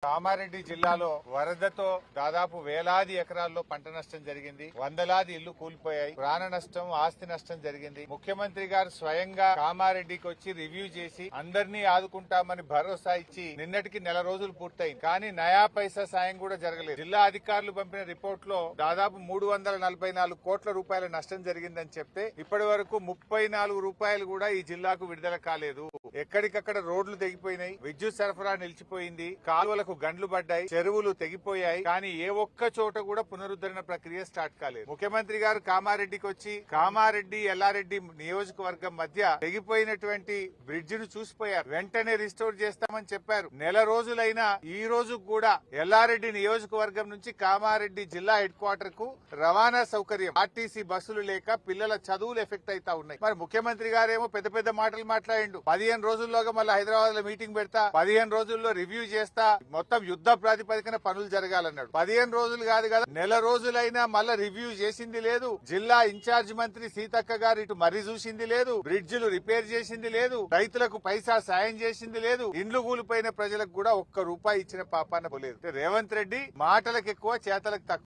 కామారెడ్డి జిల్లాలో వరదతో దాదాపు వేలాది ఎకరాల్లో పంట నష్టం జరిగింది. వందలాది ఇళ్లు కూలిపోయాయి. ప్రాణ నష్టం, ఆస్తి నష్టం జరిగింది. ముఖ్యమంత్రి గారు స్వయంగా కామారెడ్డికి వచ్చి రివ్యూ చేసి అందరినీ ఆదుకుంటామని భరోసా ఇచ్చి నిన్నటికి నెల రోజులు పూర్తయింది. కానీ నయా పైసా సాయం కూడా జరగలేదు. జిల్లా అధికారులు పంపిన రిపోర్ట్ లో దాదాపు 344 కోట్ల రూపాయల నష్టం జరిగిందని చెప్తే ఇప్పటి వరకు 34 రూపాయలు కూడా ఈ జిల్లాకు విడుదల కాలేదు. ఎక్కడికక్కడ రోడ్లు తెగిపోయినాయి, విద్యుత్ సరఫరా నిలిచిపోయింది, కాలువలకు గండ్లు పడ్డాయి, చెరువులు తెగిపోయాయి. కానీ ఏ ఒక్క చోట కూడా పునరుద్ధరణ ప్రక్రియ స్టార్ట్ కాలేదు. ముఖ్యమంత్రి గారు కామారెడ్డికి వచ్చి కామారెడ్డి ఎల్లారెడ్డి నియోజకవర్గం మధ్య తెగిపోయినటువంటి బ్రిడ్జ్ ను చూసిపోయారు. వెంటనే రిస్టోర్ చేస్తామని చెప్పారు. నెల రోజులైనా ఈ రోజు కూడా ఎల్లారెడ్డి నియోజకవర్గం నుంచి కామారెడ్డి జిల్లా హెడ్ క్వార్టర్ కు రవాణా సౌకర్యం, ఆర్టీసీ బస్సులు లేక పిల్లల చదువులు ఎఫెక్ట్ అవుతా ఉన్నాయి. మరి ముఖ్యమంత్రి గారేమో పెద్ద పెద్ద మాటలు మాట్లాడిండు. 15 రోజుల్లోగా మళ్ళీ హైదరాబాద్ లో మీటింగ్ పెడతా, 15 రోజుల్లో రివ్యూ చేస్తా, మొత్తం యుద్ధ ప్రాతిపదికన పనులు జరగాలన్నాడు. 15 రోజులు కాదు కదా, నెల రోజులైనా మళ్ళా రివ్యూ చేసింది లేదు. జిల్లా ఇన్ఛార్జ్ మంత్రి సీతక్క గారు ఇటు మర్రి చూసింది లేదు, బ్రిడ్జిలు రిపేర్ చేసింది లేదు, రైతులకు పైసా సాయం చేసింది లేదు, ఇండ్లు కూలిపోయిన ప్రజలకు కూడా ఒక్క రూపాయి ఇచ్చిన పాపాన పోలేదు. రేవంత్ రెడ్డి మాటలకు ఎక్కువ, చేతలకు తక్కువ.